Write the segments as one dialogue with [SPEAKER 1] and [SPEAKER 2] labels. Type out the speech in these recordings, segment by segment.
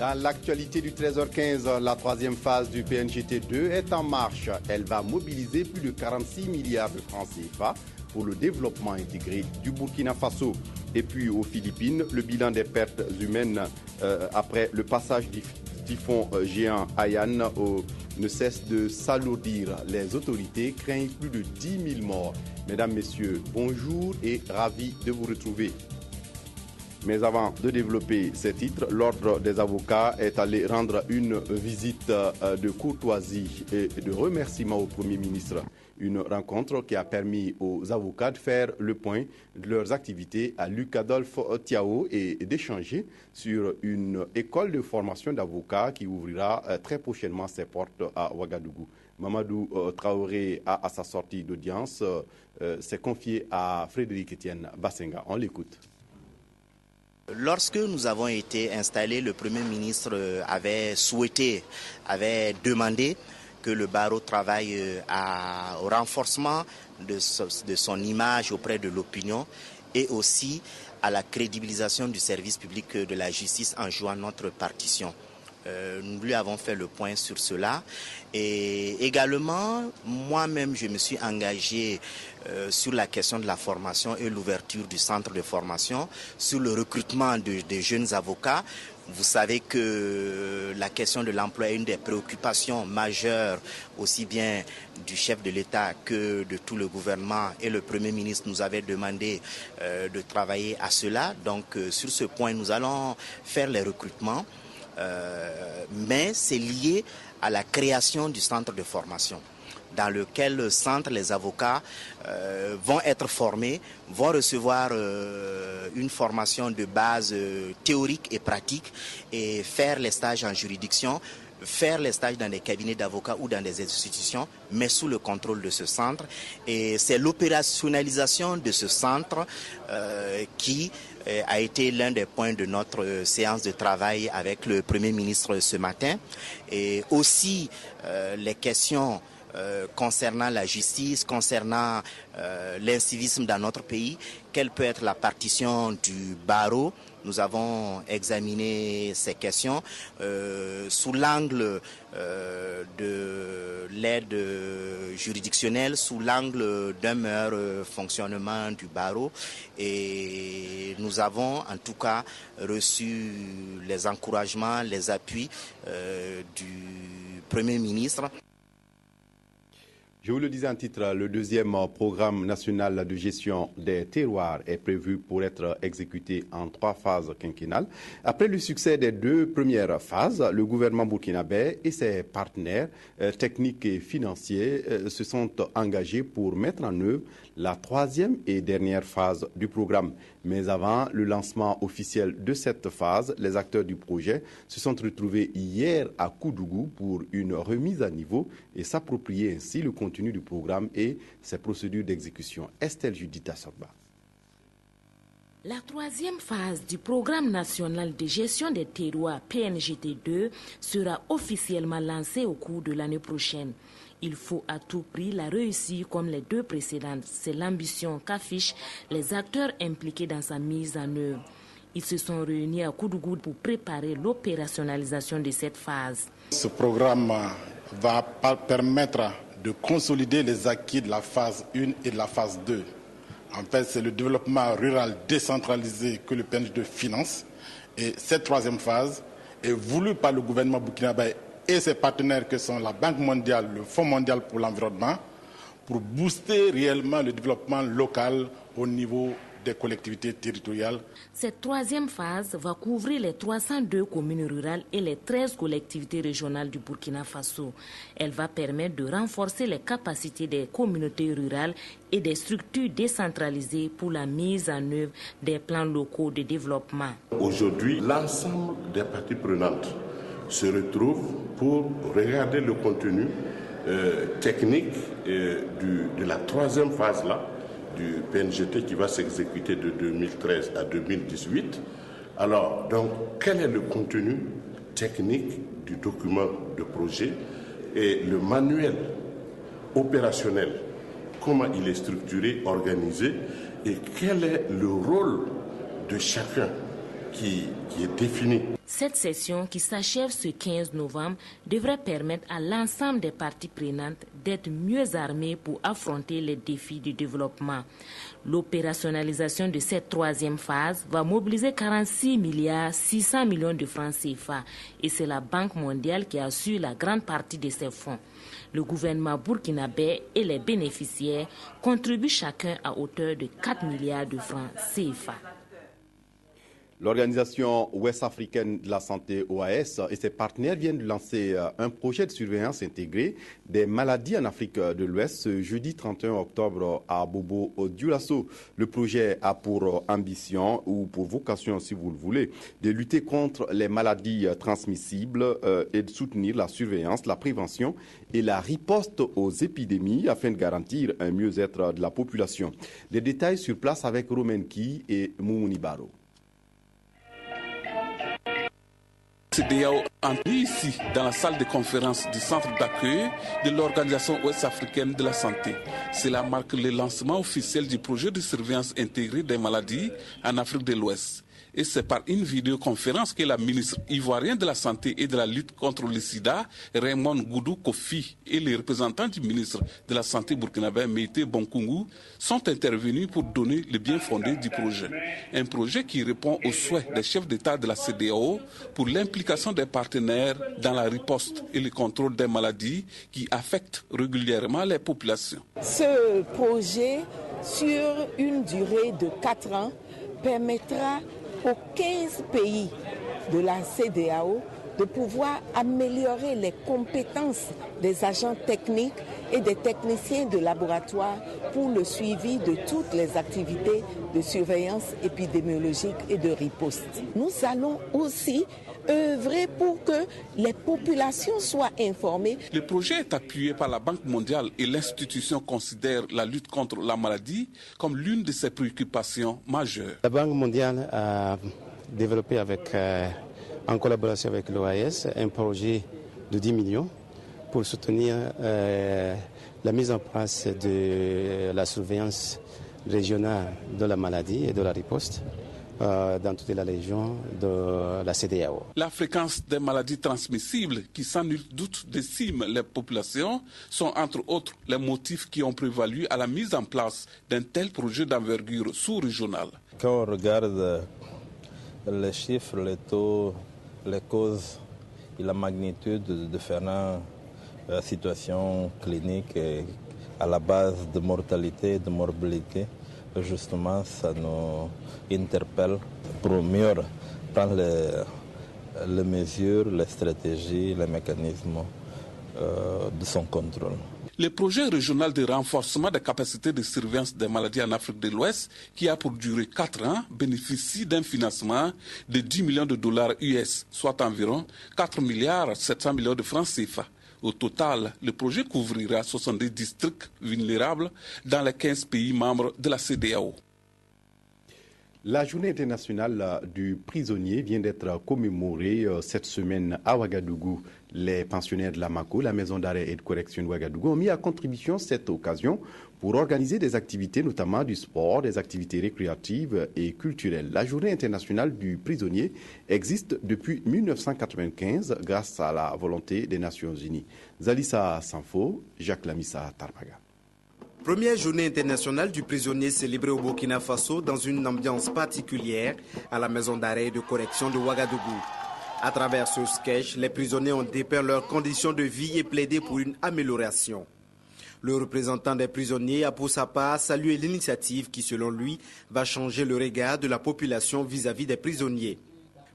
[SPEAKER 1] Dans l'actualité du 13h15, la troisième phase du PNGT2 est en marche. Elle va mobiliser plus de 46 milliards de francs CFA pour le développement intégré du Burkina Faso. Et puis aux Philippines, le bilan des pertes humaines après le passage du typhon géant Haiyan ne cesse de s'alourdir. Les autorités craignent plus de 10 000 morts. Mesdames, Messieurs, bonjour et ravi de vous retrouver. Mais avant de développer ces titres, l'Ordre des avocats est allé rendre une visite de courtoisie et de remerciement au Premier ministre. Une rencontre qui a permis aux avocats de faire le point de leurs activités à Luc-Adolphe Tiao et d'échanger sur une école de formation d'avocats qui ouvrira très prochainement ses portes à Ouagadougou. Mamadou Traoré, à sa sortie d'audience, s'est confié à Frédéric Etienne Bassenga. On l'écoute.
[SPEAKER 2] Lorsque nous avons été installés, le Premier ministre avait demandé que le barreau travaille au renforcement de son image auprès de l'opinion et aussi à la crédibilisation du service public de la justice en jouant notre partition. Nous lui avons fait le point sur cela et également moi-même je me suis engagé sur la question de la formation et l'ouverture du centre de formation, sur le recrutement des jeunes avocats. Vous savez que la question de l'emploi est une des préoccupations majeures aussi bien du chef de l'État que de tout le gouvernement, et le Premier ministre nous avait demandé de travailler à cela. Donc sur ce point nous allons faire les recrutements. Mais c'est lié à la création du centre de formation dans lequel les avocats vont être formés, vont recevoir une formation de base théorique et pratique et faire les stages en juridiction, faire les stages dans des cabinets d'avocats ou dans des institutions, mais sous le contrôle de ce centre. Et c'est l'opérationnalisation de ce centre qui a été l'un des points de notre séance de travail avec le Premier ministre ce matin. Et aussi les questions concernant la justice, concernant l'incivisme dans notre pays, quelle peut être la partition du barreau. Nous avons examiné ces questions sous l'angle de l'aide juridictionnelle, sous l'angle d'un meilleur fonctionnement du barreau, et nous avons en tout cas reçu les encouragements, les appuis du Premier ministre.
[SPEAKER 1] Je vous le disais en titre, le deuxième programme national de gestion des terroirs est prévu pour être exécuté en 3 phases quinquennales. Après le succès des 2 premières phases, le gouvernement burkinabé et ses partenaires techniques et financiers se sont engagés pour mettre en œuvre la 3e et dernière phase du programme. Mais avant le lancement officiel de cette phase, les acteurs du projet se sont retrouvés hier à Koudougou pour une remise à niveau et s'approprier ainsi le contenu du programme et ses procédures d'exécution. Estelle Judith Assogba.
[SPEAKER 3] La 3e phase du programme national de gestion des terroirs PNGT2 sera officiellement lancée au cours de l'année prochaine. Il faut à tout prix la réussir comme les 2 précédentes. C'est l'ambition qu'affichent les acteurs impliqués dans sa mise en œuvre. Ils se sont réunis à Koudougou pour préparer l'opérationnalisation de cette phase.
[SPEAKER 4] Ce programme va permettre de consolider les acquis de la phase 1 et de la phase 2. En fait, c'est le développement rural décentralisé que le PNG2 finance. Et cette 3e phase est voulue par le gouvernement burkinabé et ses partenaires que sont la Banque mondiale, le Fonds mondial pour l'environnement, pour booster réellement le développement local au niveau des collectivités territoriales.
[SPEAKER 3] Cette 3e phase va couvrir les 302 communes rurales et les 13 collectivités régionales du Burkina Faso. Elle va permettre de renforcer les capacités des communautés rurales et des structures décentralisées pour la mise en œuvre des plans locaux de développement.
[SPEAKER 5] Aujourd'hui, l'ensemble des parties prenantes se retrouvent pour regarder le contenu technique de la 3e phase-là, du PNGT qui va s'exécuter de 2013 à 2018. Alors, donc, quel est le contenu technique du document de projet et le manuel opérationnel, comment il est structuré, organisé et quel est le rôle de chacun qui est définie.
[SPEAKER 3] Cette session, qui s'achève ce 15 novembre, devrait permettre à l'ensemble des parties prenantes d'être mieux armées pour affronter les défis du développement. L'opérationnalisation de cette troisième phase va mobiliser 46 milliards 600 millions de francs CFA et c'est la Banque mondiale qui assure la grande partie de ces fonds. Le gouvernement burkinabé et les bénéficiaires contribuent chacun à hauteur de 4 milliards de francs CFA.
[SPEAKER 1] L'Organisation ouest-africaine de la santé OAS et ses partenaires viennent de lancer un projet de surveillance intégrée des maladies en Afrique de l'Ouest ce jeudi 31 octobre à Bobo-Dioulasso. Le projet a pour ambition ou pour vocation, si vous le voulez, de lutter contre les maladies transmissibles et de soutenir la surveillance, la prévention et la riposte aux épidémies afin de garantir un mieux-être de la population. Les détails sur place avec Romenki et Moumouni Baro.
[SPEAKER 6] CEDEAO entre ici dans la salle de conférence du centre d'accueil de l'Organisation ouest-africaine de la santé. Cela marque le lancement officiel du projet de surveillance intégrée des maladies en Afrique de l'Ouest. Et c'est par une vidéoconférence que la ministre ivoirienne de la Santé et de la lutte contre le sida, Raymond Goudou Kofi, et les représentants du ministre de la Santé burkinabé, Meïté Bonkungu, sont intervenus pour donner le bien fondé du projet. Un projet qui répond aux souhaits des chefs d'État de la CEDEAO pour l'implication des partenaires dans la riposte et le contrôle des maladies qui affectent régulièrement les populations.
[SPEAKER 7] Ce projet, sur une durée de 4 ans, permettra aux 15 pays de la CEDEAO de pouvoir améliorer les compétences des agents techniques et des techniciens de laboratoire pour le suivi de toutes les activités de surveillance épidémiologique et de riposte. Nous allons aussi œuvrer pour que les populations soient informées.
[SPEAKER 6] Le projet est appuyé par la Banque mondiale et l'institution considère la lutte contre la maladie comme l'une de ses préoccupations majeures.
[SPEAKER 8] La Banque mondiale a développé en collaboration avec l'OAS un projet de 10 millions pour soutenir la mise en place de la surveillance régionale de la maladie et de la riposte dans toute la région de la CEDEAO.
[SPEAKER 6] La fréquence des maladies transmissibles qui sans nul doute déciment les populations sont entre autres les motifs qui ont prévalu à la mise en place d'un tel projet d'envergure sous-régionale.
[SPEAKER 9] Quand on regarde les chiffres, les taux, les causes et la magnitude de différentes situations cliniques à la base de mortalité et de morbidité, justement, ça nous interpelle pour mieux prendre les mesures, les stratégies, les mécanismes de son contrôle.
[SPEAKER 6] Le projet régional de renforcement des capacités de surveillance des maladies en Afrique de l'Ouest, qui a pour durée 4 ans, bénéficie d'un financement de 10 millions de dollars US, soit environ 4 milliards 700 millions de francs CFA. Au total, le projet couvrira 70 districts vulnérables dans les 15 pays membres de la CEDEAO.
[SPEAKER 1] La journée internationale du prisonnier vient d'être commémorée cette semaine à Ouagadougou. Les pensionnaires de la MACO, la maison d'arrêt et de correction de Ouagadougou, ont mis à contribution cette occasion pour organiser des activités, notamment du sport, des activités récréatives et culturelles. La journée internationale du prisonnier existe depuis 1995 grâce à la volonté des Nations Unies. Zalissa Sanfo, Jacques Lamissa Tarbaga.
[SPEAKER 10] Première journée internationale du prisonnier célébrée au Burkina Faso dans une ambiance particulière à la maison d'arrêt et de correction de Ouagadougou. À travers ce sketch, les prisonniers ont dépeint leurs conditions de vie et plaidé pour une amélioration. Le représentant des prisonniers a pour sa part salué l'initiative qui, selon lui, va changer le regard de la population vis-à-vis des prisonniers.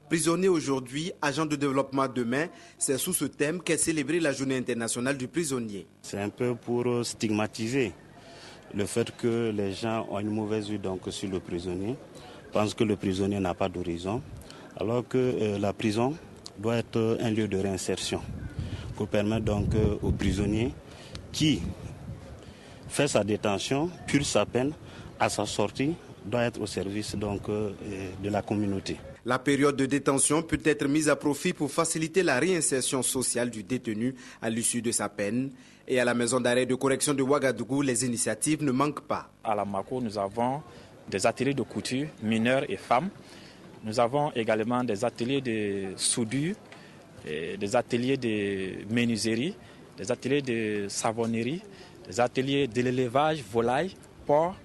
[SPEAKER 10] Prisonniers aujourd'hui, agents de développement demain, c'est sous ce thème qu'est célébrée la journée internationale du prisonnier.
[SPEAKER 11] C'est un peu pour stigmatiser le fait que les gens ont une mauvaise vue donc sur le prisonnier, pensent que le prisonnier n'a pas d'horizon, alors que la prison doit être un lieu de réinsertion pour permettre donc aux prisonniers qui fait sa détention, purge sa peine, à sa sortie, doit être au service donc de la communauté.
[SPEAKER 10] La période de détention peut être mise à profit pour faciliter la réinsertion sociale du détenu à l'issue de sa peine. Et à la maison d'arrêt de correction de Ouagadougou, les initiatives ne manquent pas.
[SPEAKER 12] À la MACO, nous avons des ateliers de couture, mineurs et femmes, Nous avons également des ateliers de soudure, des ateliers de menuiserie, des ateliers de savonnerie, des ateliers de l'élevage, volaille, porc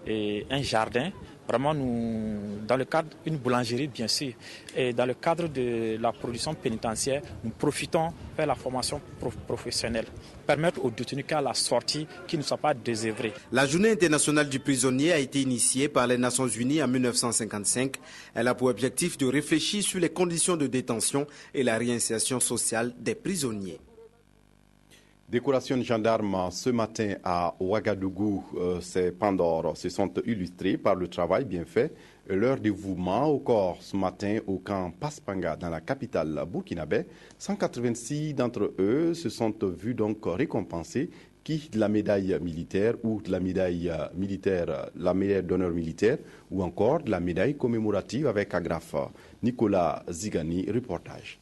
[SPEAKER 12] et un jardin. Vraiment, dans le cadre d'une boulangerie, bien sûr, et dans le cadre de la production pénitentiaire, nous profitons de faire la formation professionnelle, permettre aux détenus qu'à la sortie, qu'ils ne soient pas désœuvrés.
[SPEAKER 10] La Journée internationale du prisonnier a été initiée par les Nations Unies en 1955. Elle a pour objectif de réfléchir sur les conditions de détention et la réinsertion sociale des prisonniers.
[SPEAKER 1] Décoration de gendarmes ce matin à Ouagadougou, ces Pandores se sont illustrés par le travail bien fait et leur dévouement au corps ce matin au camp Paspanga dans la capitale burkinabé. 186 d'entre eux se sont vus donc récompensés, qui de la médaille militaire ou de la médaille militaire, la médaille d'honneur militaire ou encore de la médaille commémorative avec agrafe. Nicolas Zigani, reportage.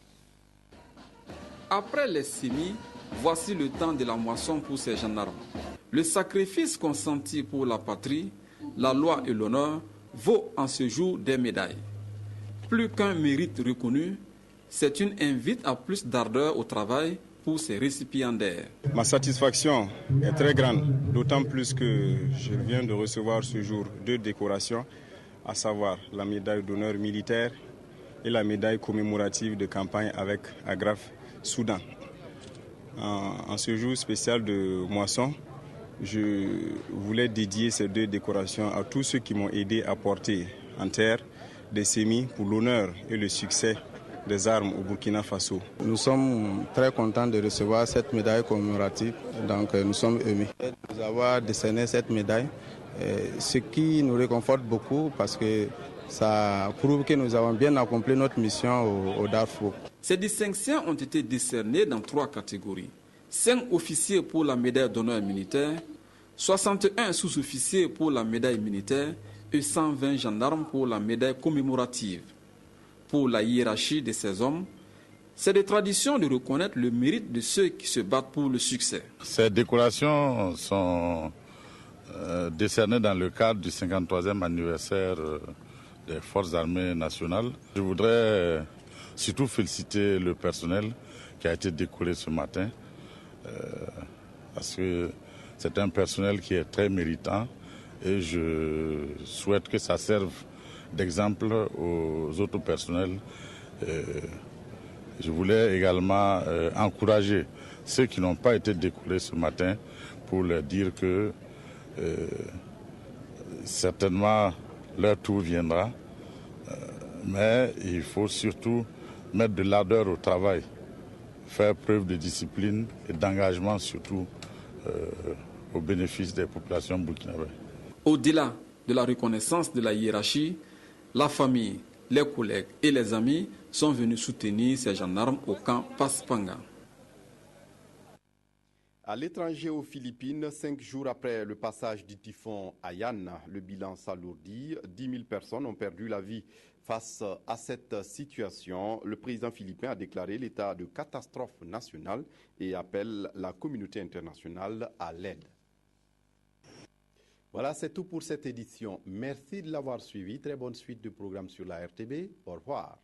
[SPEAKER 6] Après les semis, voici le temps de la moisson pour ces gendarmes. Le sacrifice consenti pour la patrie, la loi et l'honneur vaut en ce jour des médailles. Plus qu'un mérite reconnu, c'est une invite à plus d'ardeur au travail pour ces récipiendaires.
[SPEAKER 13] Ma satisfaction est très grande, d'autant plus que je viens de recevoir ce jour 2 décorations, à savoir la médaille d'honneur militaire et la médaille commémorative de campagne avec agrafe Soudan. En ce jour spécial de moisson, je voulais dédier ces 2 décorations à tous ceux qui m'ont aidé à porter en terre des semis pour l'honneur et le succès des armes au Burkina Faso. Nous sommes très contents de recevoir cette médaille commémorative, donc nous sommes émus de nous avoir décerné cette médaille, ce qui nous réconforte beaucoup parce que ça prouve que nous avons bien accompli notre mission au Darfour.
[SPEAKER 6] Ces distinctions ont été décernées dans 3 catégories. 5 officiers pour la médaille d'honneur militaire, 61 sous-officiers pour la médaille militaire et 120 gendarmes pour la médaille commémorative. Pour la hiérarchie de ces hommes, c'est de tradition de reconnaître le mérite de ceux qui se battent pour le succès.
[SPEAKER 14] Ces décorations sont décernées dans le cadre du 53e anniversaire des Forces armées nationales. Je voudrais surtout féliciter le personnel qui a été décoré ce matin, parce que c'est un personnel qui est très méritant et je souhaite que ça serve d'exemple aux autres personnels. Je voulais également encourager ceux qui n'ont pas été décorés ce matin pour leur dire que certainement leur tour viendra, mais il faut surtout mettre de l'ardeur au travail, faire preuve de discipline et d'engagement surtout au bénéfice des populations burkinabées.
[SPEAKER 6] Au-delà de la reconnaissance de la hiérarchie, la famille, les collègues et les amis sont venus soutenir ces gendarmes au camp Paspanga.
[SPEAKER 1] À l'étranger aux Philippines, 5 jours après le passage du typhon Haiyan, le bilan s'alourdit. 10 000 personnes ont perdu la vie. Face à cette situation, le président philippin a déclaré l'état de catastrophe nationale et appelle la communauté internationale à l'aide. Voilà, c'est tout pour cette édition. Merci de l'avoir suivi. Très bonne suite de programmes sur la RTB. Au revoir.